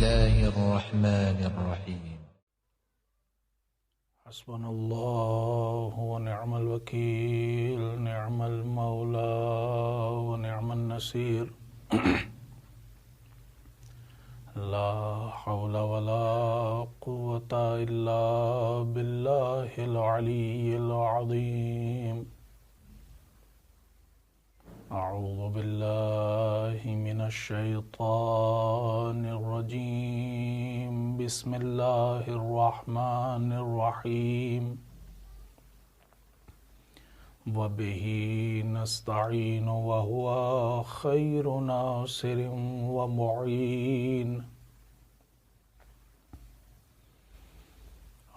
الله الرحمن الرحيم. حسبنا الله ونعم الوكيل، نعم المولى ونعم النصير. لا حول ولا قوة إلا بالله العلي العظيم. أعوذ بالله من الشيطان الرجيم. بسم الله الرحمن الرحيم. وبه نستعين وهو خير ناصر ومعين.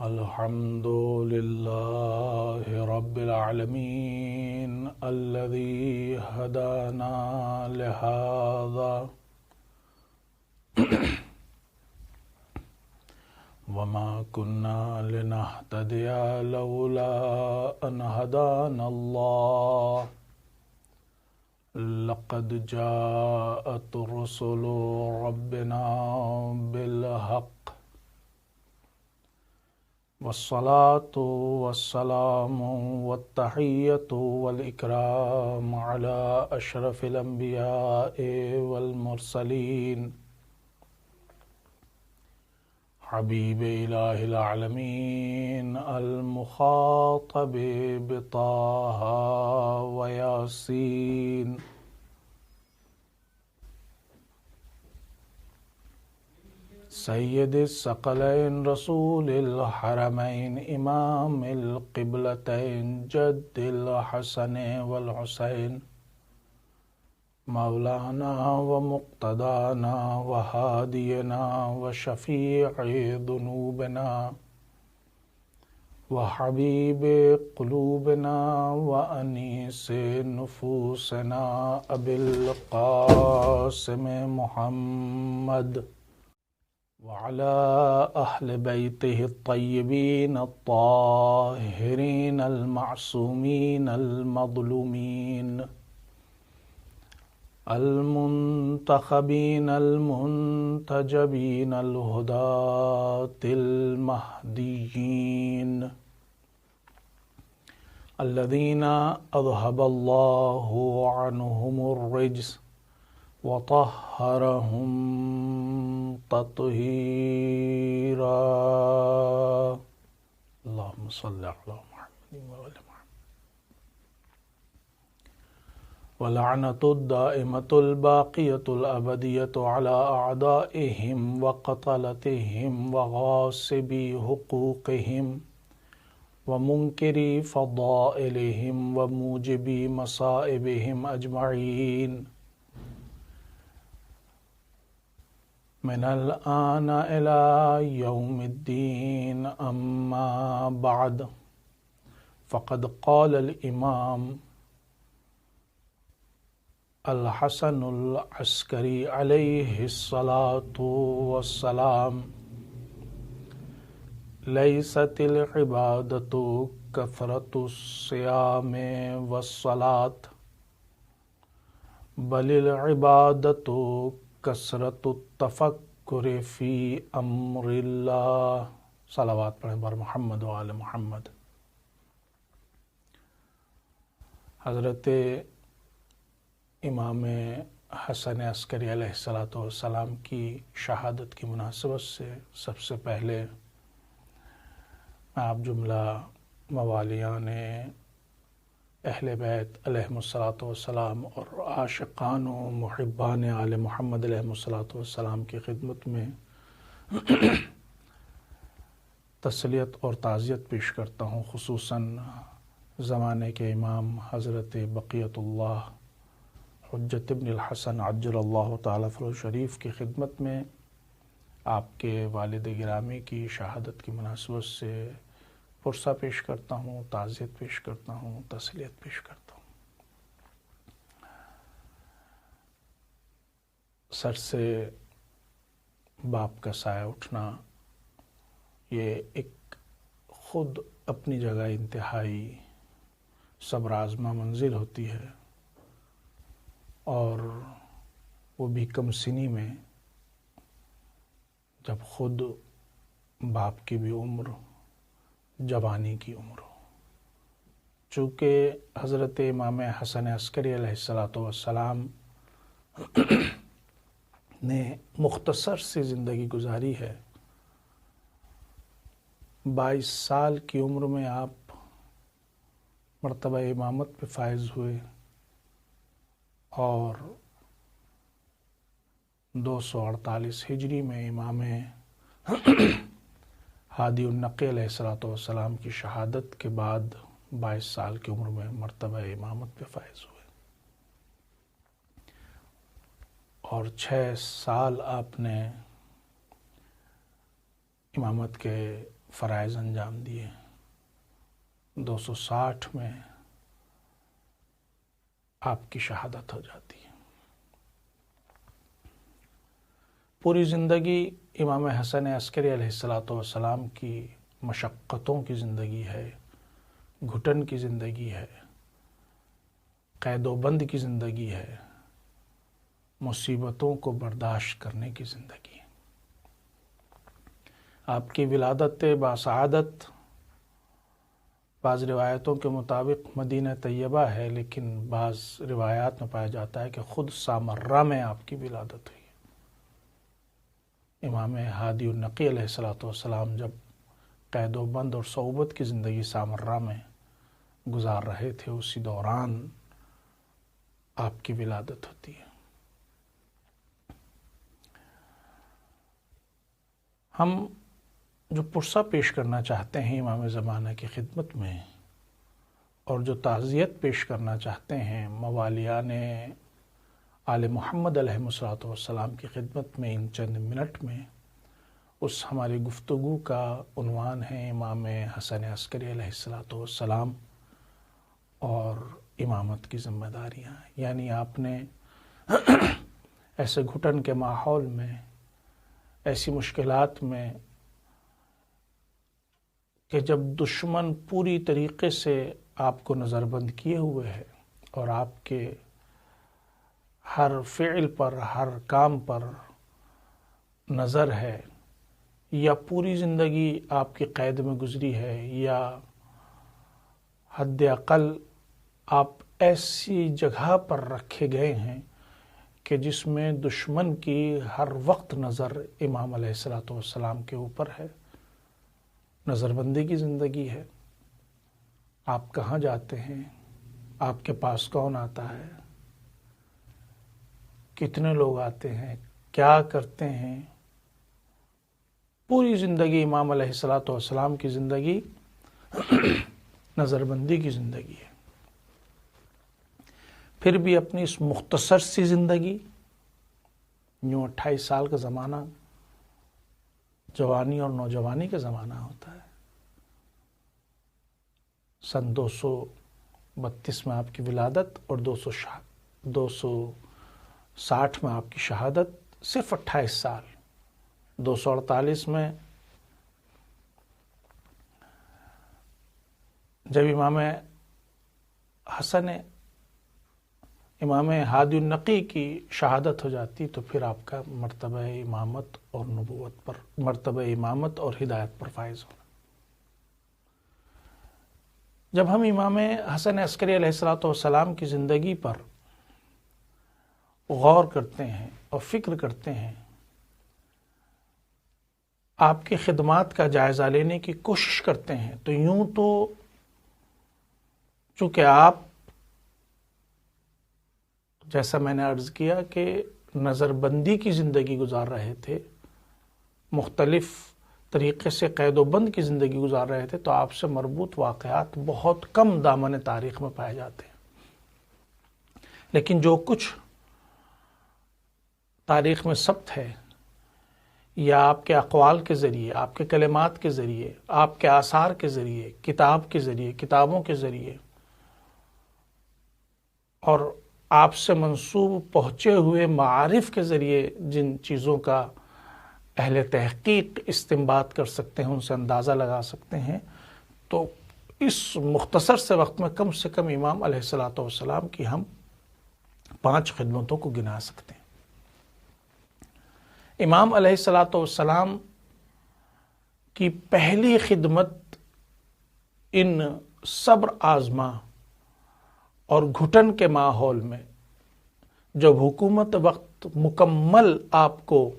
الحمد لله رب العالمين الذي هدانا لهذا وما كنا لنهتدي لولا أن هدانا الله. لقد جاءت رسل ربنا بالحق والصلاة والسلام والتحية والإكرام على أشرف الأنبياء والمرسلين حبيب إله العالمين المخاطب بطه وياسين. سید الثقلین رسول الحرمین امام القبلتین جد الحسن والحسین مولانا ومقتدانا وهادینا وشفیع ذنوبنا وحبیب قلوبنا وانیس نفوسنا ابی القاسم محمد وعلى أهل بيته الطيبين الطاهرين المعصومين المظلومين المنتخبين المنتجبين الهداة المهديين الذين أذهب الله عنهم الرجس وطهرهم تطهيرا. اللهم صل على محمد وعلى محمد. ولعنة الدائمة الباقية الأبدية على أعدائهم وقتلتهم وغاصبي حقوقهم ومنكري فضائلهم وموجبي مصائبهم أجمعين من الآن إلى يوم الدين. أما بعد، فقد قال الإمام الحسن العسكري عليه الصلاة والسلام: ليست العبادة كثرة الصيام والصلاة بل العبادة کثرت التفکر فی امر اللہ. صلوات پڑھیں بر محمد و آل محمد. حضرت امام حسن عسکری علیہ السلام کی شہادت کی مناسبت سے سب سے پہلے آپ جملہ موالیان اہل بیت علیہم السلام اور عاشقان و محبان آل محمد علیہم السلام کی خدمت میں تسلیت اور تعزیت پیش کرتا ہوں، خصوصاً زمانے کے امام حضرت بقیت اللہ حجت ابن الحسن عجل اللہ تعالی فرجہ شریف کی خدمت میں آپ کے والد گرامی کی شہادت کی مناسبت سے پرسہ پیش کرتا ہوں، تعزیت پیش کرتا ہوں، تسلیت پیش کرتا ہوں. سر سے باپ کا سایہ اٹھنا یہ ایک خود اپنی جگہ انتہائی صبر آزما منزل ہوتی ہے، اور وہ بھی کم سنی میں جب خود باپ کی بھی عمر جوانی کی عمر ہو. چونکہ حضرت امام حسن عسکری علیہ السلام نے مختصر سی زندگی گزاری ہے. 22 سال کی عمر میں آپ مرتبہ امامت پہ فائز ہوئے اور 248 ہجری میں امام ہادی النقی علیہ السلام کی شہادت کے بعد 22 سال کی عمر میں مرتبہ امامت پہ فائز ہوئے اور 6 سال آپ نے امامت کے فرائض انجام دیے. 260 میں آپ کی شہادت ہو جاتی ہے. پوری زندگی امام حسن عسکری علیہ السلام کی مشقتوں کی زندگی ہے، گھٹن کی زندگی ہے، قید و بند کی زندگی ہے، مصیبتوں کو برداشت کرنے کی زندگی ہے. آپ کی ولادت باسعادت بعض روایتوں کے مطابق مدینہ طیبہ ہے، لیکن بعض روایات میں پایا جاتا ہے کہ خود سامرہ میں آپ کی ولادت ہوئی. امام ہادی النقی علیہ السلام جب قید و بند اور صعوبت کی زندگی سامرہ میں گزار رہے تھے، اسی دوران آپ کی ولادت ہوتی ہے. ہم جو پرسہ پیش کرنا چاہتے ہیں امام زمانہ کی خدمت میں اور جو تعزیت پیش کرنا چاہتے ہیں موالیان آل محمد علیہ السلام کی خدمت میں ان چند منٹ میں، اس ہماری گفتگو کا عنوان ہے امام حسن عسکری علیہ السلام اور امامت کی ذمہ داریاں. یعنی آپ نے ایسے گھٹن کے ماحول میں، ایسی مشکلات میں کہ جب دشمن پوری طریقے سے آپ کو نظر بند کیے ہوئے ہے اور آپ کے ہر فعل پر، ہر کام پر نظر ہے، یا پوری زندگی آپ کی قید میں گزری ہے، یا حد اقل آپ ایسی جگہ پر رکھے گئے ہیں کہ جس میں دشمن کی ہر وقت نظر امام علیہ السلام کے اوپر ہے، نظر بندی کی زندگی ہے. آپ کہاں جاتے ہیں، آپ کے پاس کون آتا ہے، کتنے لوگ آتے ہیں، کیا کرتے ہیں، پوری زندگی امام علیہ السلام کی زندگی نظر بندی کی زندگی ہے. پھر بھی اپنی اس مختصر سی زندگی، یوں 28 سال کا زمانہ جوانی اور نوجوانی کا زمانہ ہوتا ہے. سن 232 میں آپ کی ولادت اور 260 میں آپ کی شہادت، صرف 28 سال. 248 میں جب امام ہادی النقی کی شہادت ہو جاتی تو پھر آپ کا مرتبہ امامت اور نبوت پر، مرتبہ امامت اور ہدایت پر فائز ہونا. جب ہم امام حسن عسکری علیہ السلام کی زندگی پر غور کرتے ہیں اور فکر کرتے ہیں، آپ کی خدمات کا جائزہ لینے کی کوشش کرتے ہیں، تو یوں تو چونکہ آپ، جیسا میں نے عرض کیا کہ نظر بندی کی زندگی گزار رہے تھے، مختلف طریقے سے قید و بند کی زندگی گزار رہے تھے، تو آپ سے مربوط واقعات بہت کم دامن تاریخ میں پائے جاتے ہیں. لیکن جو کچھ تاریخ میں ثبت ہے، یا آپ کے اقوال کے ذریعے، آپ کے کلمات کے ذریعے، آپ کے آثار کے ذریعے، کتاب کے ذریعے، کتابوں کے ذریعے، اور آپ سے منسوب پہنچے ہوئے معارف کے ذریعے جن چیزوں کا اہل تحقیق استنباط کر سکتے ہیں، ان سے اندازہ لگا سکتے ہیں، تو اس مختصر سے وقت میں کم سے کم امام علیہ السلام کی ہم 5 خدمتوں کو گنا سکتے ہیں. امام علیہ الصلاۃ والسلام کی پہلی خدمت ان صبر آزما اور گھٹن کے ماحول میں، جب حکومت وقت مکمل آپ کو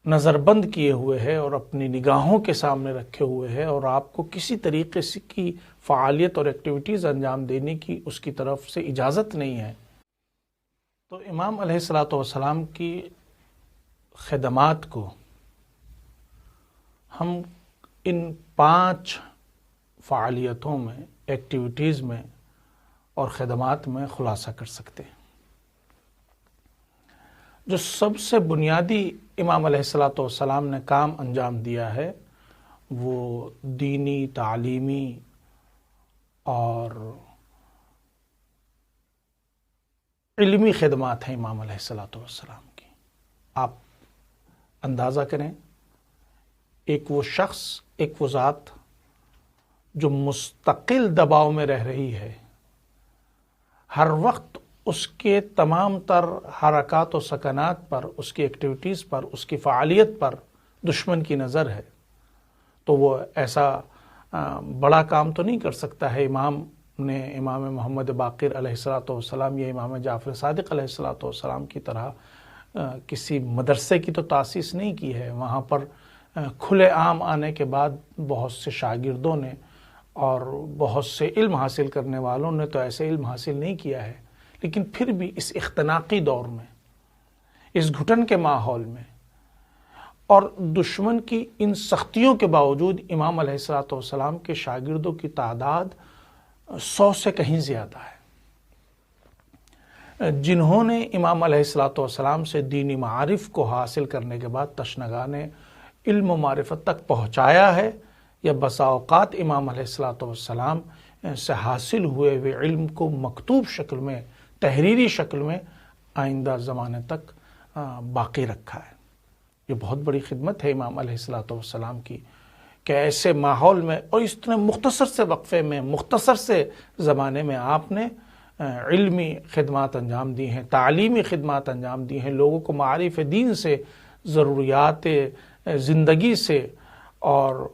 نظر بند کیے ہوئے ہے اور اپنی نگاہوں کے سامنے رکھے ہوئے ہے اور آپ کو کسی طریقے سے کی فعالیت اور ایکٹیویٹیز انجام دینے کی اس کی طرف سے اجازت نہیں ہے، تو امام علیہ الصلاۃ والسلام کی خدمات کو ہم ان 5 فعالیتوں میں، ایکٹیویٹیز میں اور خدمات میں خلاصہ کر سکتے ہیں۔ جو سب سے بنیادی امام علیہ الصلاۃ والسلام نے کام انجام دیا ہے وہ دینی، تعلیمی اور علمی خدمات ہیں امام علیہ الصلاۃ والسلام کی۔ آپ اندازہ کریں، ایک وہ شخص، ایک وہ ذات جو مستقل دباؤ میں رہ رہی ہے، ہر وقت اس کے تمام تر حرکات و سکنات پر، اس کی ایکٹیویٹیز پر، اس کی فعالیت پر دشمن کی نظر ہے، تو وہ ایسا بڑا کام تو نہیں کر سکتا ہے امام محمد باقر علیہ الصلاۃ والسلام یا امام جعفر صادق علیہ الصلاۃ والسلام کی طرح کسی مدرسے کی تو تاسیس نہیں کی ہے۔ وہاں پر کھلے عام آنے کے بعد بہت سے شاگردوں نے اور بہت سے علم حاصل کرنے والوں نے تو ایسے علم حاصل نہیں کیا ہے، لیکن پھر بھی اس اختناقی دور میں، اس گھٹن کے ماحول میں اور دشمن کی ان سختیوں کے باوجود امام علیہ الصلاۃ والسلام کے شاگردوں کی تعداد 100 سے کہیں زیادہ ہے، جنہوں نے امام علیہ الصلاۃ والسلام سے دینی معارف کو حاصل کرنے کے بعد تشنگان علم و معرفت تک پہنچایا ہے، یا بسا اوقات امام علیہ الصلاۃ والسلام سے حاصل ہوئے ہوئے علم کو مکتوب شکل میں، تحریری شکل میں آئندہ زمانے تک باقی رکھا ہے۔ یہ بہت بڑی خدمت ہے امام علیہ الصلاۃ والسلام کی کہ ایسے ماحول میں اور اس طرح مختصر سے وقفے میں، مختصر سے زمانے میں آپ نے علمی خدمات انجام دی ہیں، تعلیمی خدمات انجام دی ہیں، لوگوں کو معارف دین سے، ضروریات زندگی سے اور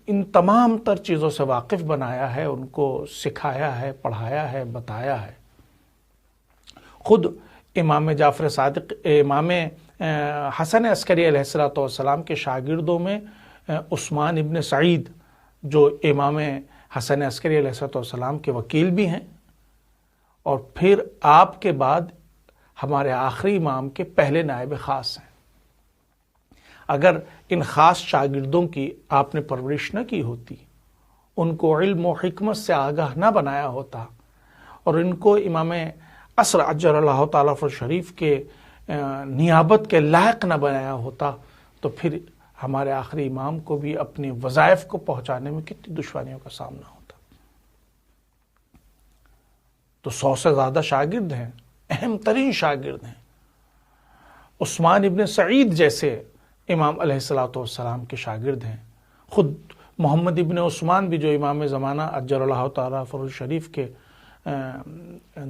ان تمام تر چیزوں سے واقف بنایا ہے، ان کو سکھایا ہے، پڑھایا ہے، بتایا ہے۔ خود امام جعفر صادق، امام حسن عسکری علیہ الصلاۃ والسلام کے شاگردوں میں عثمان ابن سعید، جو امام حسن عسکری علیہ الصلاۃ والسلام کے وکیل بھی ہیں، اور پھر آپ کے بعد ہمارے آخری امام کے پہلے نائب خاص ہیں۔ اگر ان خاص شاگردوں کی آپ نے پرورش نہ کی ہوتی، ان کو علم و حکمت سے آگاہ نہ بنایا ہوتا، اور ان کو امام عصر عجل اللہ تعالیٰ فرج شریف کے نیابت کے لائق نہ بنایا ہوتا، تو پھر ہمارے آخری امام کو بھی اپنے وظائف کو پہنچانے میں کتنی دشواریوں کا سامنا ہوتا۔ تو 100 سے زیادہ شاگرد ہیں، اہم ترین شاگرد ہیں۔ عثمان ابن سعید جیسے امام علیہ الصلاۃ والسلام کے شاگرد ہیں۔ خود محمد ابن عثمان بھی، جو امام زمانہ عجل اللہ تعالیٰ فرج شریف کے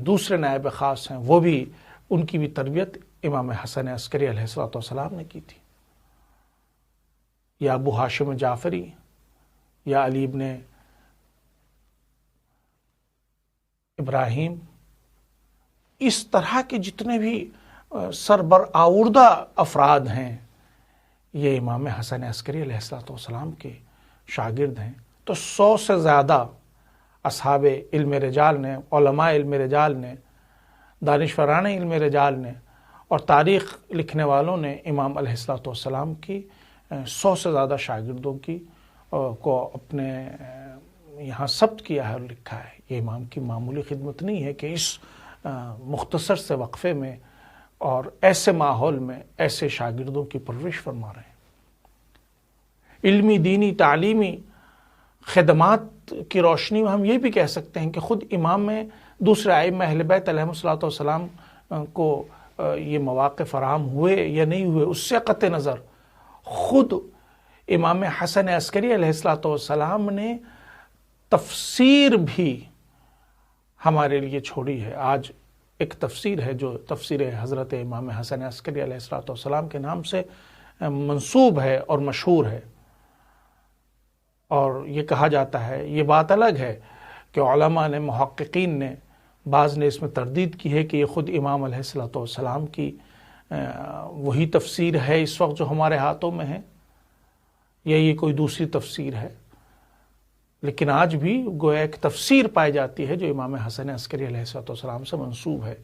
دوسرے نائب خاص ہیں، وہ بھی، ان کی بھی تربیت امام حسن عسکری علیہ الصلاۃ والسلام نے کی تھی۔ یا ابو ہاشم جعفری، یا علی ابن ابراہیم، اس طرح کے جتنے بھی سربرآوردہ افراد ہیں، یہ امام حسن عسکری علیہ الصلاۃ والسلام کے شاگرد ہیں۔ تو 100 سے زیادہ اصحاب علم رجال نے، علماء علم رجال نے، دانشوران علم رجال نے اور تاریخ لکھنے والوں نے امام علیہ الصلاۃ والسلام کی 100 سے زیادہ شاگردوں کی کو اپنے یہاں ثبت کیا ہے اور لکھا ہے۔ یہ امام کی معمولی خدمت نہیں ہے کہ اس مختصر سے وقفے میں اور ایسے ماحول میں ایسے شاگردوں کی پرورش فرما رہے ہیں۔ علمی، دینی، تعلیمی خدمات کی روشنی میں ہم یہ بھی کہہ سکتے ہیں کہ خود امام میں دوسرے ائمہ اہل بیت علیہم الصلوۃ والسلام کو یہ مواقع فراہم ہوئے یا نہیں ہوئے، اس سے قطع نظر خود امام حسن عسکری علیہ الصلوۃ والسلام نے تفسیر بھی ہمارے لیے چھوڑی ہے۔ آج ایک تفسیر ہے جو تفسیر حضرت امام حسن عسکری علیہ السلام کے نام سے منسوب ہے اور مشہور ہے، اور یہ کہا جاتا ہے، یہ بات الگ ہے کہ علماء نے، محققین نے، بعض نے اس میں تردید کی ہے کہ یہ خود امام علیہ السلام کی وہی تفسیر ہے اس وقت جو ہمارے ہاتھوں میں ہے، یا یہ کوئی دوسری تفسیر ہے، لیکن آج بھی گویا ایک تفسیر پائی جاتی ہے جو امام حسن عسکری علیہ السلام سے منسوب ہے۔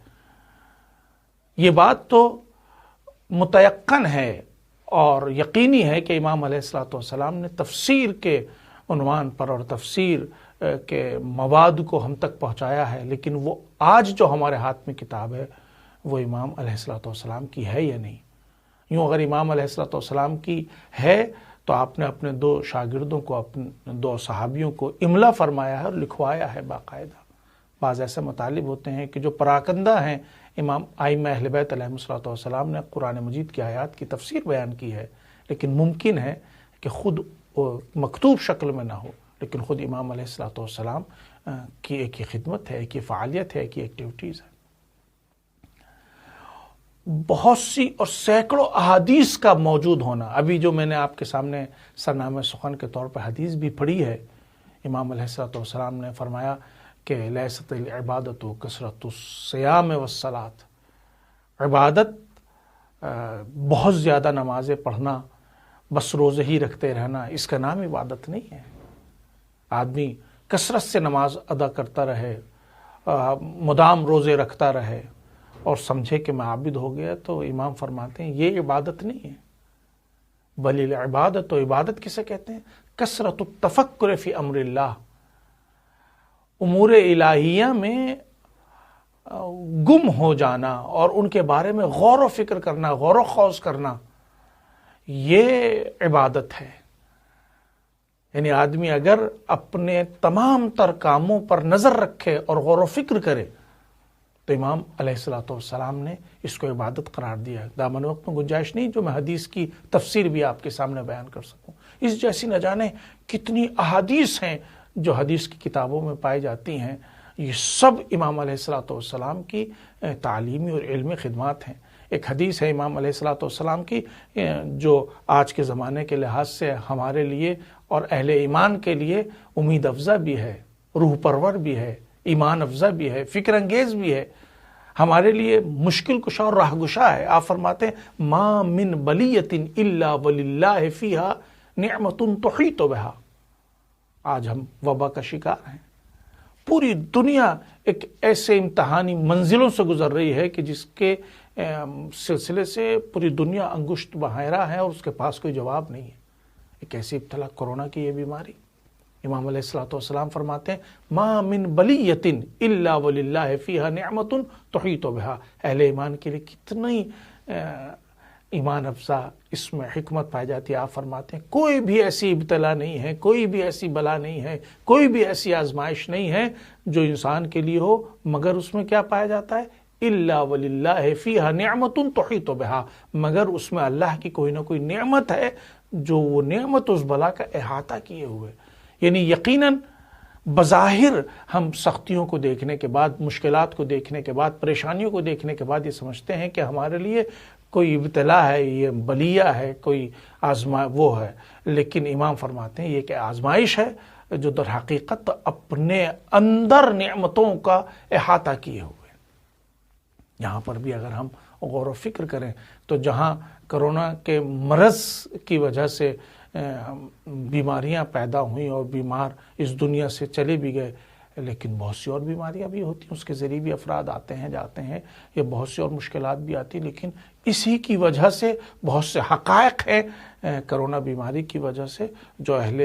یہ بات تو متیقن ہے اور یقینی ہے کہ امام علیہ السلام نے تفسیر کے عنوان پر اور تفسیر کے مواد کو ہم تک پہنچایا ہے، لیکن وہ آج جو ہمارے ہاتھ میں کتاب ہے وہ امام علیہ السلام کی ہے یا نہیں۔ یوں اگر امام علیہ السلام کی ہے تو آپ نے اپنے 2 شاگردوں کو، اپنے 2 صحابیوں کو املا فرمایا ہے اور لکھوایا ہے باقاعدہ۔ بعض ایسے مطالب ہوتے ہیں کہ جو پراکندہ ہیں، امام ائمہ اہل بیت علیہم السلام نے قرآن مجید کی آیات کی تفسیر بیان کی ہے، لیکن ممکن ہے کہ خود مکتوب شکل میں نہ ہو، لیکن خود امام علیہ السلام کی ایک یہ خدمت ہے، ایک یہ فعالیت ہے، ایک یہ ایکٹیویٹیز ہے۔ بہت سی اور سینکڑوں احادیث کا موجود ہونا، ابھی جو میں نے آپ کے سامنے سرنامہ سخن کے طور پر حدیث بھی پڑھی ہے، امام علیہ السلام نے فرمایا کہ لیست العبادت کثرت الصیام والصلاۃ، عبادت بہت زیادہ نمازیں پڑھنا، بس روزے ہی رکھتے رہنا، اس کا نام عبادت نہیں ہے۔ آدمی کثرت سے نماز ادا کرتا رہے، مدام روزے رکھتا رہے اور سمجھے کہ میں عابد ہو گیا، تو امام فرماتے ہیں یہ عبادت نہیں ہے۔ بل العبادت، تو عبادت کسے کہتے ہیں؟ کثرت التفکر فی امر اللہ، امور الہیہ میں گم ہو جانا اور ان کے بارے میں غور و فکر کرنا، غور و خوض کرنا، یہ عبادت ہے۔ یعنی آدمی اگر اپنے تمام تر کاموں پر نظر رکھے اور غور و فکر کرے تو امام علیہ السلام نے اس کو عبادت قرار دیا ہے۔ دامن وقت میں گنجائش نہیں جو میں حدیث کی تفسیر بھی آپ کے سامنے بیان کر سکوں۔ اس جیسی نہ جانے کتنی احادیث ہیں جو حدیث کی کتابوں میں پائی جاتی ہیں، یہ سب امام علیہ السلام کی تعلیمی اور علمی خدمات ہیں۔ ایک حدیث ہے امام علیہ السلام کی جو آج کے زمانے کے لحاظ سے ہمارے لیے اور اہل ایمان کے لیے امید افزا بھی ہے، روح پرور بھی ہے، ایمان افزا بھی ہے، فکر انگیز بھی ہے، ہمارے لیے مشکل کشا اور راہ گشا ہے۔ آپ فرماتے ہیں ما من بلیۃ الا وللہ فیہا نعمت تحیط بہا۔ آج ہم وبا کا شکار ہیں، پوری دنیا ایک ایسے امتحانی منزلوں سے گزر رہی ہے کہ جس کے سلسلے سے پوری دنیا انگشت بحیرہ ہے اور اس کے پاس کوئی جواب نہیں ہے۔ ایک ایسی ابتلا کورونا کی یہ بیماری، امام علیہ السلام فرماتے ہیں ما من بلیۃ الا وللہ فیہا نعمت تحیط بہا۔ اہل ایمان کے لیے کتنی ایمان افزا اس میں حکمت پائی جاتی ہے۔ آپ فرماتے ہیں کوئی بھی ایسی ابتلا نہیں ہے، کوئی بھی ایسی بلا نہیں ہے، کوئی بھی ایسی آزمائش نہیں ہے جو انسان کے لیے ہو مگر اس میں کیا پایا جاتا ہے؟ الا وللہ فیہا نعمت تحیط بہا، مگر اس میں اللہ کی کوئی نہ کوئی نعمت ہے جو وہ نعمت اس بلا کا احاطہ کیے ہوئے۔ یعنی یقیناً بظاہر ہم سختیوں کو دیکھنے کے بعد، مشکلات کو دیکھنے کے بعد، پریشانیوں کو دیکھنے کے بعد یہ سمجھتے ہیں کہ ہمارے لیے کوئی ابتلا ہے، یہ بلیہ ہے، کوئی وہ ہے، لیکن امام فرماتے ہیں یہ کہ آزمائش ہے جو در حقیقت اپنے اندر نعمتوں کا احاطہ کیے ہوئے۔ یہاں پر بھی اگر ہم غور و فکر کریں تو جہاں کرونا کے مرض کی وجہ سے بیماریاں پیدا ہوئیں اور بیمار اس دنیا سے چلے بھی گئے، لیکن بہت سی اور بیماریاں بھی ہوتی ہیں، اس کے ذریعے بھی افراد آتے ہیں جاتے ہیں، یا بہت سی اور مشکلات بھی آتی ہیں، لیکن اسی کی وجہ سے بہت سے حقائق ہیں کرونا بیماری کی وجہ سے جو اہل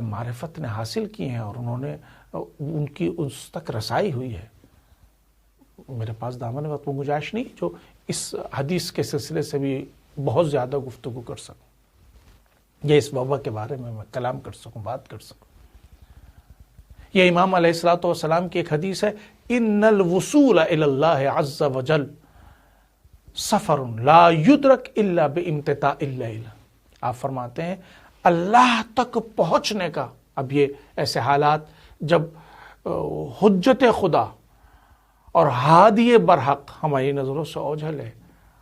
معرفت نے حاصل کی ہیں اور انہوں نے ان کی اس تک رسائی ہوئی ہے۔ میرے پاس دامن وقت میں گنجائش نہیں جو اس حدیث کے سلسلے سے بھی بہت زیادہ گفتگو کر سکوں، یا اس وبا کے بارے میں کلام کر سکوں، بات کر سکوں۔ یہ امام علیہ السلام کی ایک حدیث ہے، ان الوصول الی اللہ عز وجل سفر لا یدرک الا بامتطاع اللیل۔ آپ فرماتے ہیں اللہ تک پہنچنے کا، اب یہ ایسے حالات جب حجت خدا اور ہادی برحق ہماری نظروں سے اوجھل ہے۔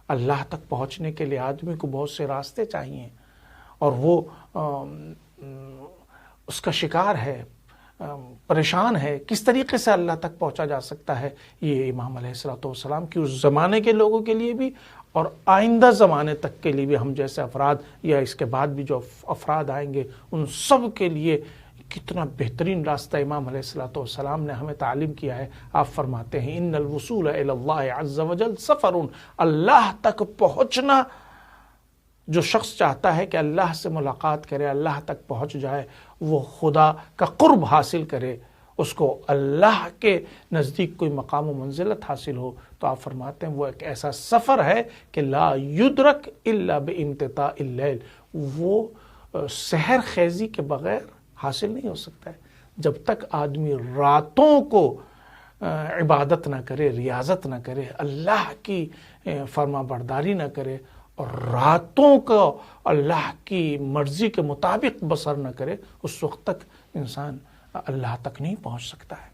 اللہ تک پہنچنے کے لیے آدمی کو بہت سے راستے چاہیے اور وہ اس کا شکار ہے، پریشان ہے، کس طریقے سے اللہ تک پہنچا جا سکتا ہے۔ یہ امام علیہ الصلوۃ والسلام کی اس زمانے کے لوگوں کے لیے بھی اور آئندہ زمانے تک کے لیے بھی، ہم جیسے افراد یا اس کے بعد بھی جو افراد آئیں گے ان سب کے لیے کتنا بہترین راستہ امام علیہ الصلوۃ والسلام نے ہمیں تعلیم کیا ہے۔ آپ فرماتے ہیں ان الوصول الی اللہ عز وجل سفر، اللہ تک پہنچنا جو شخص چاہتا ہے کہ اللہ سے ملاقات کرے، اللہ تک پہنچ جائے، وہ خدا کا قرب حاصل کرے، اس کو اللہ کے نزدیک کوئی مقام و منزلت حاصل ہو، تو آپ فرماتے ہیں وہ ایک ایسا سفر ہے کہ لا یدرک الا بامتطاع اللیل، وہ سحر خیزی کے بغیر حاصل نہیں ہو سکتا ہے۔ جب تک آدمی راتوں کو عبادت نہ کرے، ریاضت نہ کرے، اللہ کی فرما برداری نہ کرے اور راتوں کو اللہ کی مرضی کے مطابق بسر نہ کرے، اس وقت تک انسان اللہ تک نہیں پہنچ سکتا ہے۔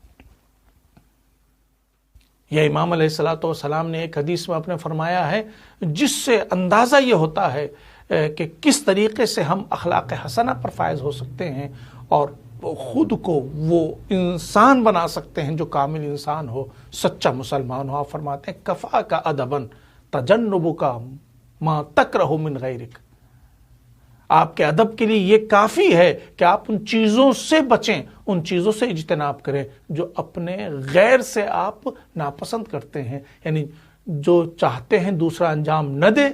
یہ امام علیہ الصلوۃ والسلام نے ایک حدیث میں اپنے فرمایا ہے، جس سے اندازہ یہ ہوتا ہے کہ کس طریقے سے ہم اخلاق حسنہ پر فائز ہو سکتے ہیں اور خود کو وہ انسان بنا سکتے ہیں جو کامل انسان ہو، سچا مسلمان ہو۔ آپ فرماتے ہیں کفا کا ادبن تجنب کا ما تکرہ من غیرک، آپ کے ادب کے لیے یہ کافی ہے کہ آپ ان چیزوں سے بچیں، ان چیزوں سے اجتناب کریں جو اپنے غیر سے آپ ناپسند کرتے ہیں، یعنی جو چاہتے ہیں دوسرا انجام نہ دے۔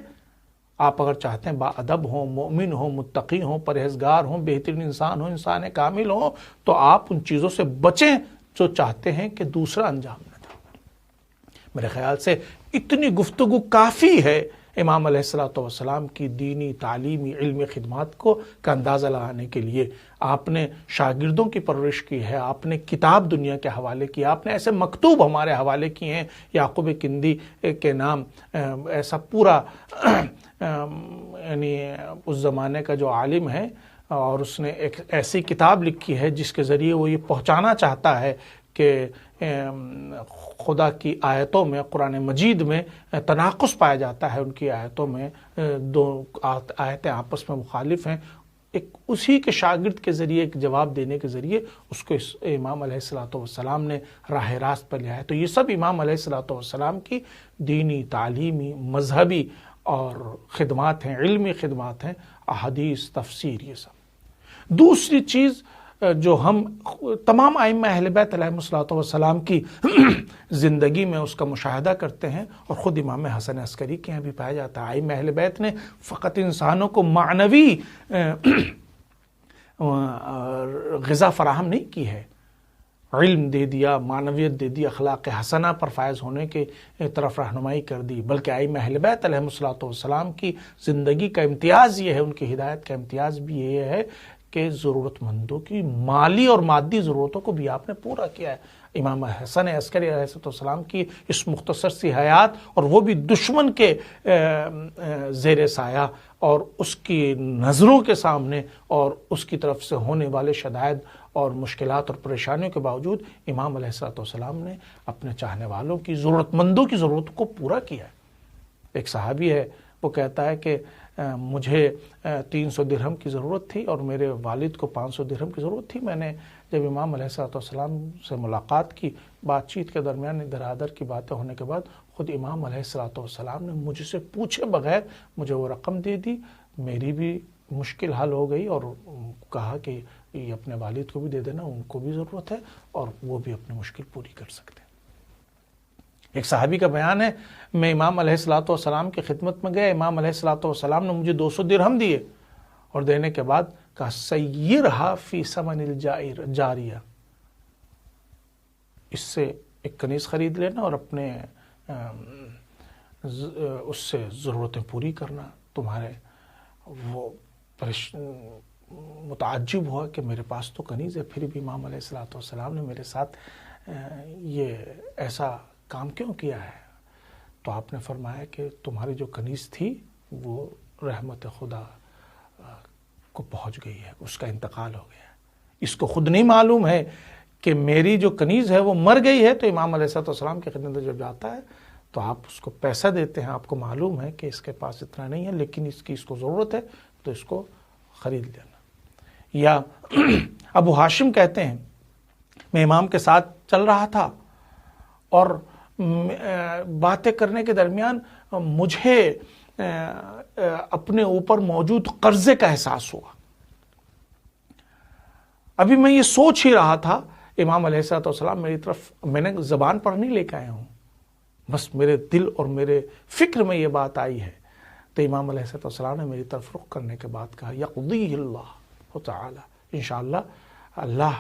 آپ اگر چاہتے ہیں با ادب ہوں، مومن ہوں، متقی ہوں، پرہیزگار ہوں، بہترین انسان ہوں، انسان کامل ہوں، تو آپ ان چیزوں سے بچیں جو چاہتے ہیں کہ دوسرا انجام نہ دے۔ میرے خیال سے اتنی گفتگو کافی ہے امام علیہ الصلوۃ والسلام کی دینی، تعلیمی، علمی خدمات کو کا اندازہ لگانے کے لیے۔ آپ نے شاگردوں کی پرورش کی ہے، آپ نے کتاب دنیا کے حوالے کی، آپ نے ایسے مکتوب ہمارے حوالے کیے ہیں۔ یعقوب کندی کے نام ایسا پورا یعنی اس زمانے کا جو عالم ہے، اور اس نے ایک ایسی کتاب لکھی ہے جس کے ذریعے وہ یہ پہنچانا چاہتا ہے کہ خدا کی آیتوں میں، قرآن مجید میں تناقض پایا جاتا ہے، ان کی آیتوں میں دو آیتیں آپس میں مخالف ہیں۔ ایک اسی کے شاگرد کے ذریعے ایک جواب دینے کے ذریعے اس کو امام علیہ الصلوۃ والسلام نے راہ راست پر لیا ہے۔ تو یہ سب امام علیہ الصلوۃ والسلام کی دینی، تعلیمی، مذہبی اور خدمات ہیں، علمی خدمات ہیں، احادیث، تفسیر، یہ سب۔ دوسری چیز جو ہم تمام ائمہ اہل بیت علیہ الصلوۃ والسلام کی زندگی میں اس کا مشاہدہ کرتے ہیں، اور خود امام حسن عسکری کے یہاں بھی پایا جاتا ہے، ائمہ اہل بیت نے فقط انسانوں کو معنوی غذا فراہم نہیں کی ہے، علم دے دیا، معنویت دے دی، اخلاق حسنہ پر فائز ہونے کے طرف رہنمائی کر دی، بلکہ ائمہ اہل بیت علیہ الصلوۃ والسلام کی زندگی کا امتیاز یہ ہے، ان کی ہدایت کا امتیاز بھی یہ ہے کہ ضرورت مندوں کی مالی اور مادی ضرورتوں کو بھی آپ نے پورا کیا ہے۔ امام حسن عسکری علیہ السلام کی اس مختصر سی حیات، اور وہ بھی دشمن کے زیر سایہ اور اس کی نظروں کے سامنے اور اس کی طرف سے ہونے والے شدائد اور مشکلات اور پریشانیوں کے باوجود، امام علیہ السلام نے اپنے چاہنے والوں کی، ضرورت مندوں کی ضرورت کو پورا کیا ہے۔ ایک صحابی ہے، وہ کہتا ہے کہ مجھے 300 درہم کی ضرورت تھی اور میرے والد کو 500 درہم کی ضرورت تھی۔ میں نے جب امام علیہ السلام سے ملاقات کی، بات چیت کے درمیان ادھر ادھر کی باتیں ہونے کے بعد خود امام علیہ السلام نے مجھ سے پوچھے بغیر مجھے وہ رقم دے دی، میری بھی مشکل حل ہو گئی، اور کہا کہ یہ اپنے والد کو بھی دے دینا، ان کو بھی ضرورت ہے اور وہ بھی اپنی مشکل پوری کر سکتے ہیں۔ ایک صحابی کا بیان ہے، میں امام علیہ السلام کی خدمت میں گیا، امام علیہ السلام نے مجھے 200 درہم دیے، اور دینے کے بعد کہا سیرہا فی ثمن الجاریہ، اس سے ایک کنیز خرید لینا اور اپنے اس سے ضرورتیں پوری کرنا۔ تمہارے وہ متعجب ہوا کہ میرے پاس تو کنیز ہے، پھر بھی امام علیہ السلام نے میرے ساتھ یہ ایسا کام کیوں کیا ہے؟ تو آپ نے فرمایا کہ تمہاری جو کنیز تھی وہ رحمت خدا کو پہنچ گئی ہے، اس کا انتقال ہو گیا ہے۔ اس کو خود نہیں معلوم ہے کہ میری جو کنیز ہے وہ مر گئی ہے، تو امام علیہ السلام کی خدمت میں جب جاتا ہے تو آپ اس کو پیسہ دیتے ہیں، آپ کو معلوم ہے کہ اس کے پاس اتنا نہیں ہے لیکن اس کو ضرورت ہے تو اس کو خرید لینا۔ یا ابو ہاشم کہتے ہیں میں امام کے ساتھ چل رہا تھا اور باتیں کرنے کے درمیان مجھے اپنے اوپر موجود قرضے کا احساس ہوا۔ ابھی میں یہ سوچ ہی رہا تھا، امام علیہ السلام میری طرف، میں نے زبان پر نہیں لے کے آیا ہوں، بس میرے دل اور میرے فکر میں یہ بات آئی ہے، تو امام علیہ السلام نے میری طرف رخ کرنے کے بعد کہا یقضیہ اللہ تعالی، انشاءاللہ اللہ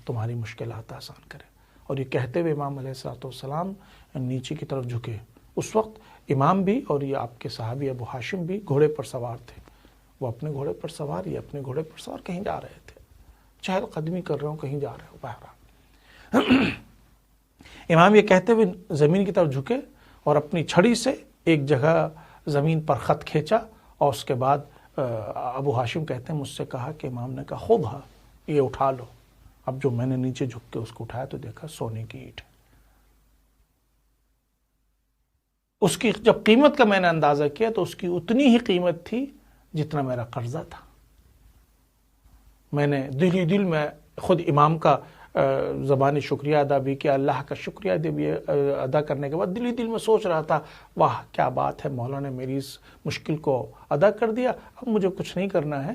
تمہاری مشکلات آسان کرے۔ اور یہ کہتے ہوئے امام علیہ السلام نیچے کی طرف جھکے۔ اس وقت امام بھی اور یہ آپ کے صحابی ابو ہاشم بھی گھوڑے پر سوار تھے، وہ اپنے گھوڑے پر سوار، یہ اپنے گھوڑے پر سوار کہیں جا رہے تھے، چہل قدمی کر رہے ہوں، کہیں جا رہے ہو بہرحال۔ امام یہ کہتے ہوئے زمین کی طرف جھکے اور اپنی چھڑی سے ایک جگہ زمین پر خط کھینچا، اور اس کے بعد ابو ہاشم کہتے ہیں مجھ سے کہا کہ امام نے کہا خودھا، یہ اٹھا لو۔ اب جو میں نے نیچے جھک کے اس کو اٹھایا تو دیکھا سونے کی اینٹ ہے۔ اس کی جب قیمت کا میں نے اندازہ کیا تو اس کی اتنی ہی قیمت تھی جتنا میرا قرضہ تھا۔ میں نے دل میں خود امام کا زبانی شکریہ ادا بھی کیا، اللہ کا شکریہ بھی ادا کرنے کے بعد دل میں سوچ رہا تھا واہ کیا بات ہے، مولا نے میری اس مشکل کو ادا کر دیا، اب مجھے کچھ نہیں کرنا ہے،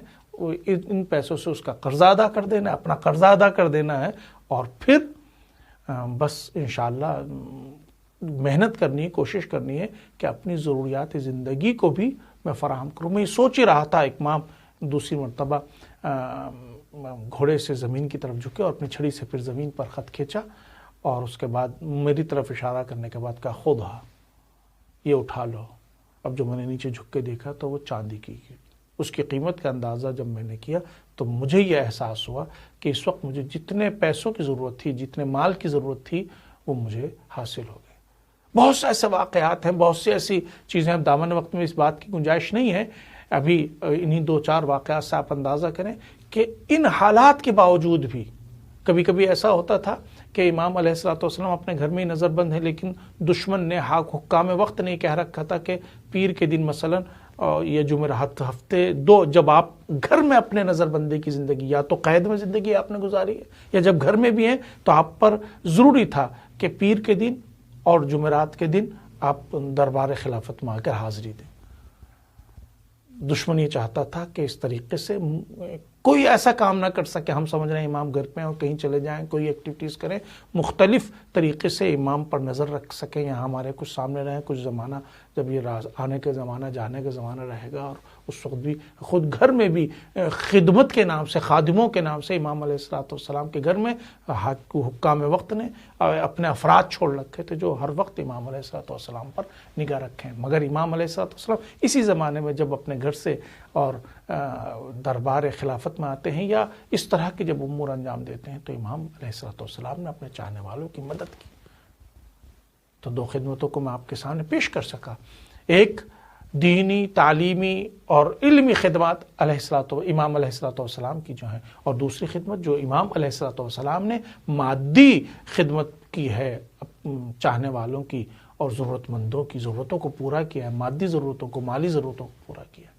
ان پیسوں سے اس کا قرضہ ادا کر دینا ہے، اپنا قرضہ ادا کر دینا ہے، اور پھر بس انشاءاللہ محنت کرنی ہے، کوشش کرنی ہے کہ اپنی ضروریات زندگی کو بھی میں فراہم کروں۔ میں یہ سوچ ہی رہا تھا، امام دوسری مرتبہ گھوڑے سے زمین کی طرف جھکے اور اپنی چھڑی سے پھر زمین پر خط کھینچا، اور اس کے بعد میری طرف اشارہ کرنے کے بعد کہا خودھا، یہ اٹھا لو۔ اب جو میں نے نیچے جھک کے دیکھا تو وہ چاندی کی، اس کی قیمت کا اندازہ جب میں نے کیا تو مجھے یہ احساس ہوا کہ اس وقت مجھے جتنے پیسوں کی ضرورت تھی، جتنے مال کی ضرورت تھی، وہ مجھے حاصل ہو گئے۔ بہت سے ایسے واقعات ہیں، بہت سی ایسی چیزیں، اب دامن وقت میں اس بات کی گنجائش نہیں ہے، ابھی انہی 2-4 واقعات سے آپ اندازہ کریں کہ ان حالات کے باوجود بھی کبھی کبھی ایسا ہوتا تھا کہ امام علیہ السلام اپنے گھر میں ہی نظر بند ہیں، لیکن دشمن نے حکام وقت نے کہہ رکھا تھا کہ پیر کے دن مثلا یہ جمعرات ہفتے 2 جب آپ گھر میں اپنے نظر بندی کی زندگی، یا تو قید میں زندگی آپ نے گزاری ہے یا جب گھر میں بھی ہیں، تو آپ پر ضروری تھا کہ پیر کے دن اور جمعرات کے دن آپ دربار خلافت میں آ کر حاضری دیں۔ دشمن یہ چاہتا تھا کہ اس طریقے سے کوئی ایسا کام نہ کر سکے، ہم سمجھ رہے ہیں امام گھر پہ ہیں اور کہیں چلے جائیں، کوئی ایکٹیویٹیز کریں، مختلف طریقے سے امام پر نظر رکھ سکیں، یا ہمارے کچھ سامنے رہیں کچھ زمانہ، جب یہ آنے کا زمانہ جانے کا زمانہ رہے گا، اور اس وقت بھی خود گھر میں بھی خدمت کے نام سے، خادموں کے نام سے امام علیہ السلام کے گھر میں حکام وقت نے اپنے افراد چھوڑ رکھے تھے جو ہر وقت امام علیہ السلام پر نگاہ رکھیں۔ مگر امام علیہ السلام اسی زمانے میں جب اپنے گھر سے اور دربار خلافت میں آتے ہیں یا اس طرح کے جب امور انجام دیتے ہیں، تو امام علیہ السلام نے اپنے چاہنے والوں کی مدد کی۔ تو 2 خدمتوں کو میں آپ کے سامنے پیش کر سکا، ایک دینی، تعلیمی اور علمی خدمات امام علیہ السلام کی جو ہیں، اور دوسری خدمت جو امام علیہ السلام نے مادی خدمت کی ہے چاہنے والوں کی اور ضرورت مندوں کی ضرورتوں کو پورا کیا ہے، مادی ضرورتوں کو، مالی ضرورتوں کو پورا کیا ہے۔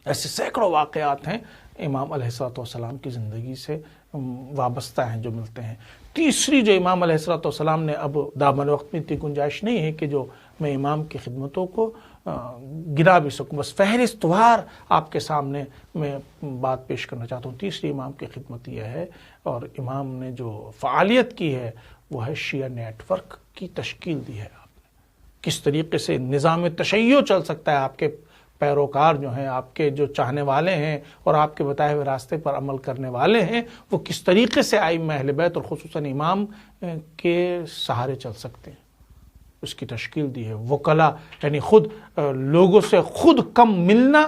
ایسے سینکڑوں واقعات ہیں امام علیہ السلام کی زندگی سے وابستہ ہیں جو ملتے ہیں۔ تیسری جو امام علیہ السلام نے، اب دامن وقت میں اتنی گنجائش نہیں ہے کہ جو میں امام کی خدمتوں کو گنا بھی سکوں، بس فہرست وار آپ کے سامنے میں بات پیش کرنا چاہتا ہوں۔ تیسری امام کی خدمت یہ ہے، اور امام نے جو فعالیت کی ہے وہ ہے شیعہ نیٹ ورک کی تشکیل دی ہے آپ نے۔ کس طریقے سے نظام تشیع چل سکتا ہے، آپ کے پیروکار جو ہیں، آپ کے جو چاہنے والے ہیں اور آپ کے بتائے ہوئے راستے پر عمل کرنے والے ہیں، وہ کس طریقے سے ائمہ اہل بیت اور خصوصاً امام کے سہارے چل سکتے ہیں، اس کی تشکیل دی ہے۔ وکلا یعنی خود لوگوں سے خود کم ملنا،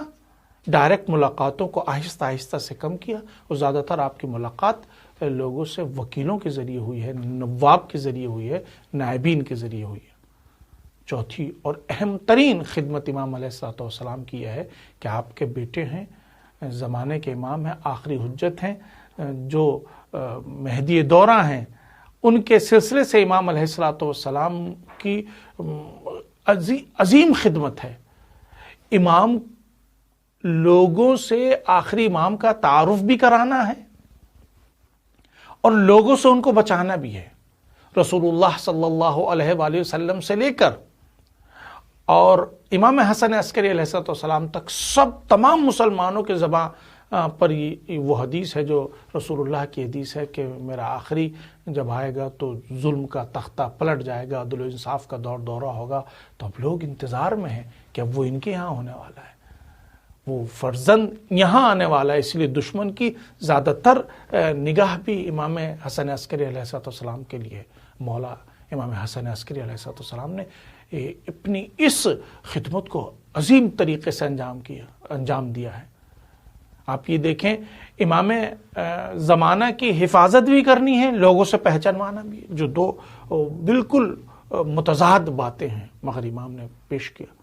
ڈائریکٹ ملاقاتوں کو آہستہ آہستہ سے کم کیا، اور زیادہ تر آپ کی ملاقات لوگوں سے وکیلوں کے ذریعے ہوئی ہے، نواب کے ذریعے ہوئی ہے، نائبین کے ذریعے ہوئی ہے۔ چوتھی اور اہم ترین خدمت امام علیہ السلام کی یہ ہے کہ آپ کے بیٹے ہیں، زمانے کے امام ہیں، آخری حجت ہیں، جو مہدی دورہ ہیں ان کے سلسلے سے امام علیہ الصلوۃ والسلام کی عظیم خدمت ہے۔ امام لوگوں سے آخری امام کا تعارف بھی کرانا ہے اور لوگوں سے ان کو بچانا بھی ہے۔ رسول اللہ صلی اللہ علیہ وآلہ وسلم سے لے کر اور امام حسن عسکری علیہ السلام تک تمام مسلمانوں کے زبان پر وہ حدیث ہے جو رسول اللہ کی حدیث ہے کہ میرا آخری جب آئے گا تو ظلم کا تختہ پلٹ جائے گا، عدل و انصاف کا دورہ ہوگا۔ تو اب لوگ انتظار میں ہیں کہ اب وہ ان کے یہاں ہونے والا ہے، وہ فرزند یہاں آنے والا ہے۔ اس لیے دشمن کی زیادہ تر نگاہ بھی امام حسن عسکری علیہ السلام کے لیے۔ مولا امام حسن عسکری علیہ السلام نے اپنی اس خدمت کو عظیم طریقے سے انجام دیا ہے۔ آپ یہ دیکھیں، امام زمانہ کی حفاظت بھی کرنی ہے، لوگوں سے پہچانوانا بھی ہے، جو دو بالکل متضاد باتیں ہیں مگر امام نے پیش کیا۔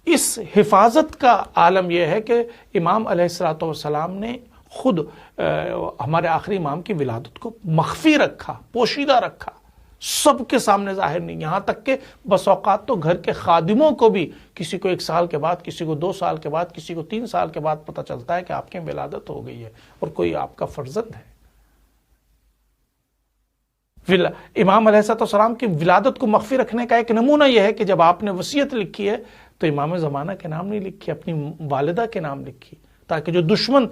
اس حفاظت کا عالم یہ ہے کہ امام علیہ الصلوۃ والسلام نے خود ہمارے آخری امام کی ولادت کو مخفی رکھا، پوشیدہ رکھا، سب کے سامنے ظاہر نہیں، یہاں تک کہ بس اوقات تو گھر کے خادموں کو بھی کسی کو 1 سال کے بعد، کسی کو 2 سال کے بعد، کسی کو 3 سال کے بعد پتہ چلتا ہے کہ آپ کی ولادت ہو گئی ہے اور کوئی آپ کا فرزند ہے۔ امام علیہ السلام کی ولادت کو مخفی رکھنے کا ایک نمونہ یہ ہے کہ جب آپ نے وصیت لکھی ہے تو امام زمانہ کے نام نہیں لکھی، اپنی والدہ کے نام لکھی، تاکہ جو دشمن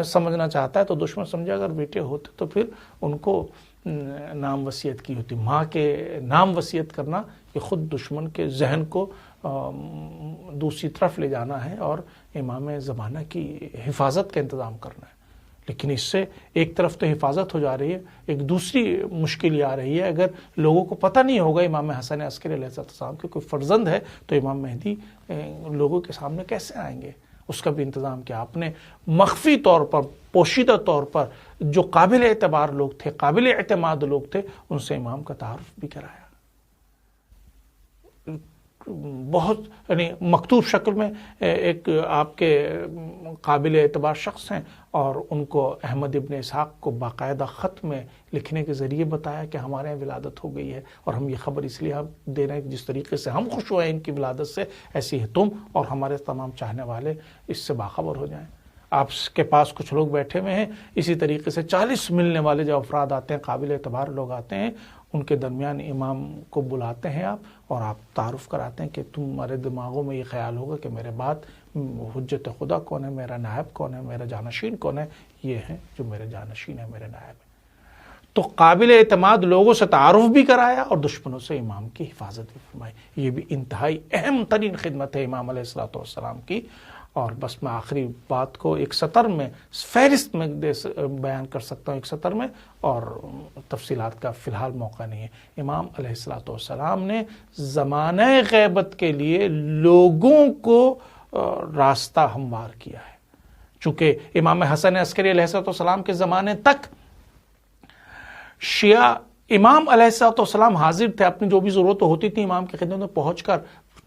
سمجھنا چاہتا ہے تو دشمن سمجھے اگر بیٹے ہوتے تو پھر ان کو نام وصیت کی ہوتی۔ ماں کے نام وصیت کرنا یہ خود دشمن کے ذہن کو دوسری طرف لے جانا ہے اور امام زمانہ کی حفاظت کا انتظام کرنا ہے۔ لیکن اس سے ایک طرف تو حفاظت ہو جا رہی ہے، ایک دوسری مشکل یہ آ رہی ہے، اگر لوگوں کو پتہ نہیں ہوگا امام حسن عسکری علیہ السلام کے کوئی فرزند ہے تو امام مہدی لوگوں کے سامنے کیسے آئیں گے؟ اس کا بھی انتظام کیا آپ نے مخفی طور پر، پوشیدہ طور پر جو قابل اعتبار لوگ تھے، قابل اعتماد لوگ تھے، ان سے امام کا تعارف بھی کرایا۔ بہت یعنی مکتوب شکل میں ایک آپ کے قابل اعتبار شخص ہیں اور ان کو احمد ابن اسحاق کو باقاعدہ خط میں لکھنے کے ذریعے بتایا کہ ہمارے یہاں ولادت ہو گئی ہے اور ہم یہ خبر اس لیے دے رہے ہیں، جس طریقے سے ہم خوش ہوئے ان کی ولادت سے، ایسی ہے تم اور ہمارے تمام چاہنے والے اس سے باخبر ہو جائیں۔ آپ کے پاس کچھ لوگ بیٹھے ہوئے ہیں، اسی طریقے سے 40 ملنے والے جو افراد آتے ہیں، قابل اعتبار لوگ آتے ہیں، ان کے درمیان امام کو بلاتے ہیں آپ اور آپ تعارف کراتے ہیں کہ تمہارے دماغوں میں یہ خیال ہوگا کہ میرے بعد حجت خدا کون ہے، میرا نائب کون ہے، میرا جانشین کون ہے، یہ ہیں جو میرے جانشین ہے، میرے نائب ہیں۔ تو قابل اعتماد لوگوں سے تعارف بھی کرایا اور دشمنوں سے امام کی حفاظت بھی فرمائی۔ یہ بھی انتہائی اہم ترین خدمت ہے امام علیہ الصلوۃ والسلام کی۔ اور بس میں آخری بات کو ایک سطر میں فہرست میں بیان کر سکتا ہوں، ایک سطر میں، اور تفصیلات کا فی الحال موقع نہیں ہے۔ امام علیہ الصلوۃ والسلام نے زمانہ غیبت کے لیے لوگوں کو راستہ ہموار کیا ہے۔ چونکہ امام حسن عسکری علیہ السلام کے زمانے تک شیعہ امام علیہ السلام حاضر تھے، اپنی جو بھی ضرورت ہوتی تھی امام کی خدمت میں پہنچ کر،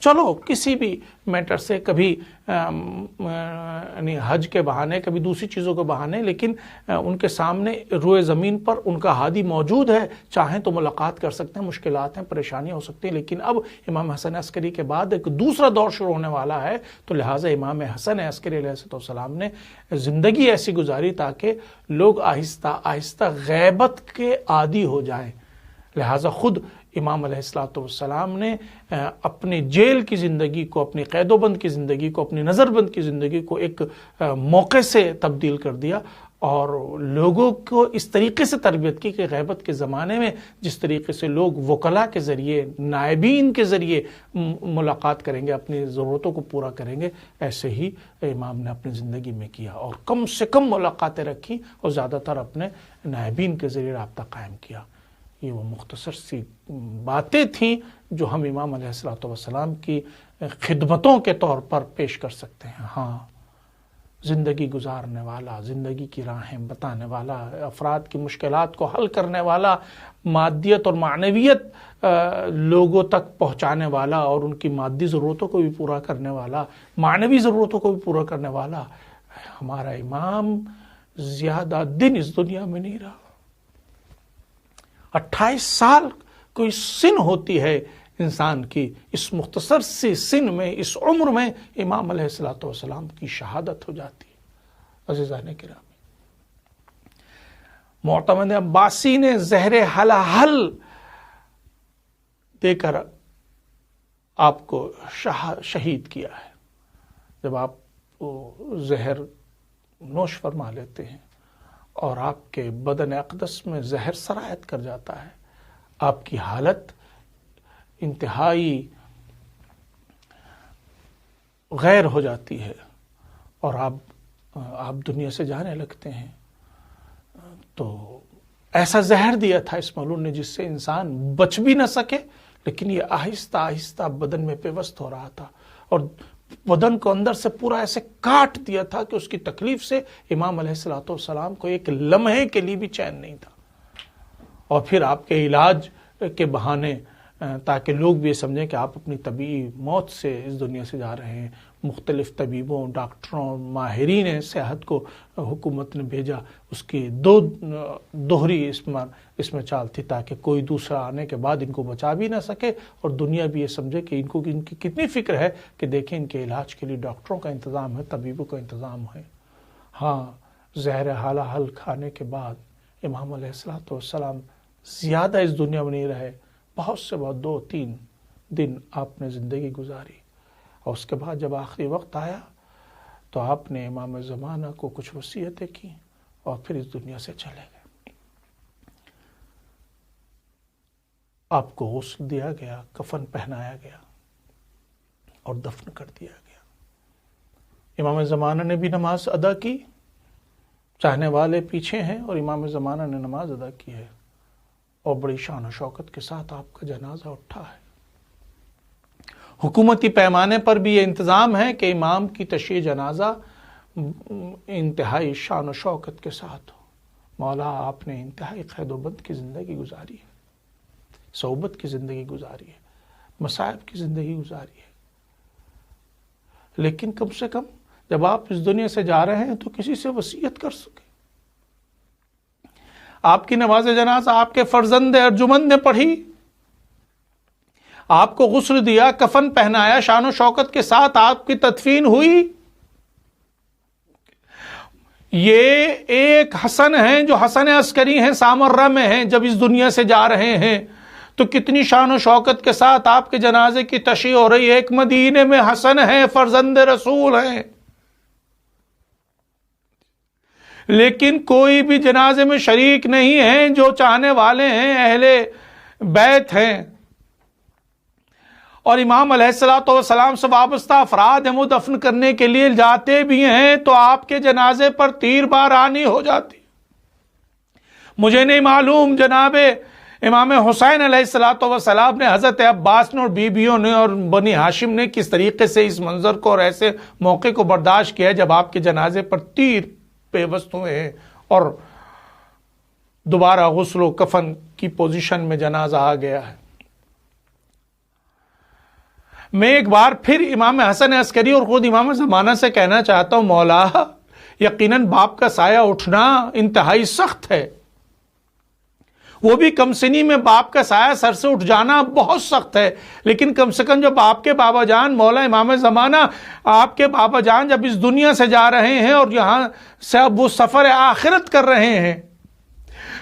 چلو کسی بھی میٹر سے، کبھی یعنی حج کے بہانے، کبھی دوسری چیزوں کے بہانے، لیکن ان کے سامنے روئے زمین پر ان کا ہادی موجود ہے، چاہیں تو ملاقات کر سکتے ہیں، مشکلات ہیں، پریشانیاں ہو سکتی ہیں، لیکن اب امام حسن عسکری کے بعد ایک دوسرا دور شروع ہونے والا ہے، تو لہٰذا امام حسن عسکری علیہ السلام نے زندگی ایسی گزاری تاکہ لوگ آہستہ آہستہ غیبت کے عادی ہو جائیں۔ لہٰذا خود امام علیہ الصلوۃ والسلام نے اپنی جیل کی زندگی کو، اپنی قید و بند کی زندگی کو، اپنی نظر بند کی زندگی کو ایک موقع سے تبدیل کر دیا اور لوگوں کو اس طریقے سے تربیت کی کہ غیبت کے زمانے میں جس طریقے سے لوگ وکلاء کے ذریعے، نائبین کے ذریعے ملاقات کریں گے، اپنی ضرورتوں کو پورا کریں گے، ایسے ہی امام نے اپنی زندگی میں کیا اور کم سے کم ملاقاتیں رکھی اور زیادہ تر اپنے نائبین کے ذریعے رابطہ قائم کیا۔ یہ وہ مختصر سی باتیں تھیں جو ہم امام علیہ الصلوۃ والسلام کی خدمتوں کے طور پر پیش کر سکتے ہیں۔ ہاں، زندگی گزارنے والا، زندگی کی راہیں بتانے والا، افراد کی مشکلات کو حل کرنے والا، مادیت اور معنویت لوگوں تک پہنچانے والا اور ان کی مادی ضرورتوں کو بھی پورا کرنے والا، معنوی ضرورتوں کو بھی پورا کرنے والا ہمارا امام زیادہ دن اس دنیا میں نہیں رہا. 28 سال کوئی سن ہوتی ہے انسان کی، اس مختصر سی سن میں، اس عمر میں امام علیہ الصلوۃ والسلام کی شہادت ہو جاتی ہے. عزیزان کرام، معتمد عباسی نے زہر حلحل دے کر آپ کو شہید کیا ہے. جب آپ زہر نوش فرما لیتے ہیں اور آپ کے بدن اقدس میں زہر سرایت کر جاتا ہے، آپ کی حالت انتہائی غیر ہو جاتی ہے اور آپ دنیا سے جانے لگتے ہیں. تو ایسا زہر دیا تھا اس ملعون نے جس سے انسان بچ بھی نہ سکے، لیکن یہ آہستہ آہستہ بدن میں پیوست ہو رہا تھا اور بدن کو اندر سے پورا ایسے کاٹ دیا تھا کہ اس کی تکلیف سے امام علیہ الصلوۃ والسلام کو ایک لمحے کے لیے بھی چین نہیں تھا. اور پھر آپ کے علاج کے بہانے، تاکہ لوگ بھی یہ سمجھیں کہ آپ اپنی طبیعی موت سے اس دنیا سے جا رہے ہیں، مختلف طبیبوں، ڈاکٹروں، ماہرین صحت کو حکومت نے بھیجا. اس کی دوہری اس میں چال تھی تاکہ کوئی دوسرا آنے کے بعد ان کو بچا بھی نہ سکے اور دنیا بھی یہ سمجھے کہ ان کی کتنی فکر ہے کہ دیکھیں ان کے علاج کے لیے ڈاکٹروں کا انتظام ہے، طبیبوں کا انتظام ہے. ہاں، زہر حلحل کھانے کے بعد امام علیہ الصلوۃ والسلام زیادہ اس دنیا میں نہیں رہے. بہت 2-3 دن آپ نے زندگی گزاری اور اس کے بعد جب آخری وقت آیا تو آپ نے امام زمانہ کو کچھ وصیتیں کی اور پھر اس دنیا سے چلے گئے. آپ کو غسل دیا گیا، کفن پہنایا گیا اور دفن کر دیا گیا. امام زمانہ نے بھی نماز ادا کی، چاہنے والے پیچھے ہیں اور امام زمانہ نے نماز ادا کی ہے اور بڑی شان و شوکت کے ساتھ آپ کا جنازہ اٹھا ہے. حکومتی پیمانے پر بھی یہ انتظام ہے کہ امام کی تشییع جنازہ انتہائی شان و شوکت کے ساتھ ہو. مولا آپ نے انتہائی قید و بند کی زندگی گزاری ہے، صحبت کی زندگی گزاری ہے، مصائب کی زندگی گزاری ہے، لیکن کم سے کم جب آپ اس دنیا سے جا رہے ہیں تو کسی سے وصیت کر سکے. آپ کی نماز جنازہ آپ کے فرزند ارجمند نے پڑھی، آپ کو غسل دیا، کفن پہنایا، شان و شوکت کے ساتھ آپ کی تدفین ہوئی. یہ ایک حسن ہیں جو حسن عسکری ہیں، سامرہ میں ہیں، جب اس دنیا سے جا رہے ہیں تو کتنی شان و شوکت کے ساتھ آپ کے جنازے کی تشییع ہو رہی ہے. ایک مدینے میں حسن ہیں، فرزند رسول ہیں، لیکن کوئی بھی جنازے میں شریک نہیں ہیں. جو چاہنے والے ہیں اہل بیت ہیں اور امام علیہ الصلوۃ والسلام سے وابستہ افراد ہیں، وہ دفن کرنے کے لیے جاتے بھی ہیں تو آپ کے جنازے پر تیر بارانی ہو جاتی. مجھے نہیں معلوم جناب امام حسین علیہ الصلوۃ والسلام نے، حضرت عباس نے اور بیویوں نے اور بنی ہاشم نے کس طریقے سے اس منظر کو اور ایسے موقع کو برداشت کیا جب آپ کے جنازے پر تیر پیوست ہوئے ہیں اور دوبارہ غسل و کفن کی پوزیشن میں جنازہ آ گیا ہے. میں ایک بار پھر امام حسن عسکری اور خود امام زمانہ سے کہنا چاہتا ہوں، مولا یقیناً باپ کا سایہ اٹھنا انتہائی سخت ہے، وہ بھی کم سنی میں باپ کا سایہ سر سے اٹھ جانا بہت سخت ہے، لیکن کم سے کم جب آپ کے بابا جان مولا امام زمانہ، آپ کے بابا جان جب اس دنیا سے جا رہے ہیں اور یہاں سے اب وہ سفر آخرت کر رہے ہیں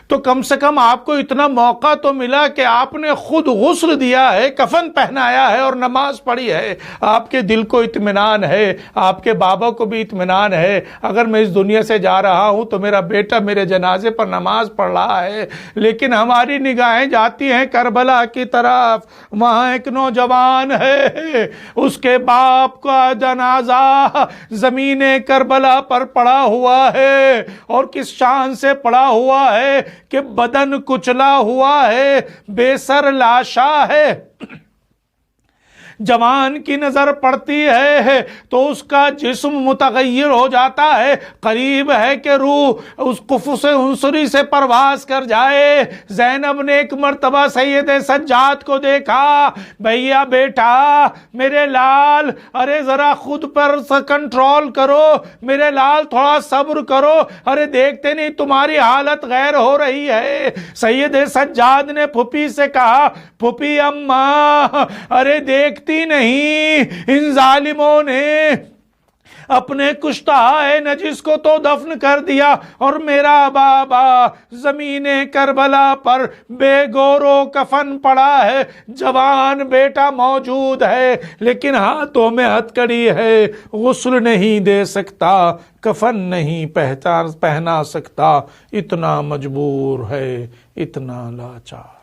تو کم سے کم آپ کو اتنا موقع تو ملا کہ آپ نے خود غسل دیا ہے، کفن پہنایا ہے اور نماز پڑھی ہے. آپ کے دل کو اطمینان ہے، آپ کے بابا کو بھی اطمینان ہے، اگر میں اس دنیا سے جا رہا ہوں تو میرا بیٹا میرے جنازے پر نماز پڑھ رہا ہے. لیکن ہماری نگاہیں جاتی ہیں کربلا کی طرف، وہاں ایک نوجوان ہے، اس کے باپ کا جنازہ زمین کربلا پر پڑا ہوا ہے اور کس شان سے پڑا ہوا ہے کہ بدن کچلا ہوا ہے، بے سر لاشا ہے. جوان کی نظر پڑتی ہے تو اس کا جسم متغیر ہو جاتا ہے، قریب ہے کہ روح اس قفص عنصری سے پرواز کر جائے۔ زینب نے ایک مرتبہ سید سجاد کو دیکھا، بھیا بیٹا میرے لال، ارے ذرا خود پر کنٹرول کرو میرے لال، تھوڑا صبر کرو، ارے دیکھتے نہیں تمہاری حالت غیر ہو رہی ہے۔ سید سجاد نے پھوپھی سے کہا، پھوپھی اماں ارے دیکھتی نہیں، ان ظالموں نے اپنے کشتہ نجس کو تو دفن کر دیا اور میرا بابا زمین کربلا پر بے گورو کفن پڑا ہے، جوان بیٹا موجود ہے لیکن ہاتھوں میں ہتکڑی ہے، غسل نہیں دے سکتا، کفن نہیں پہنا سکتا، اتنا مجبور ہے، اتنا لاچار۔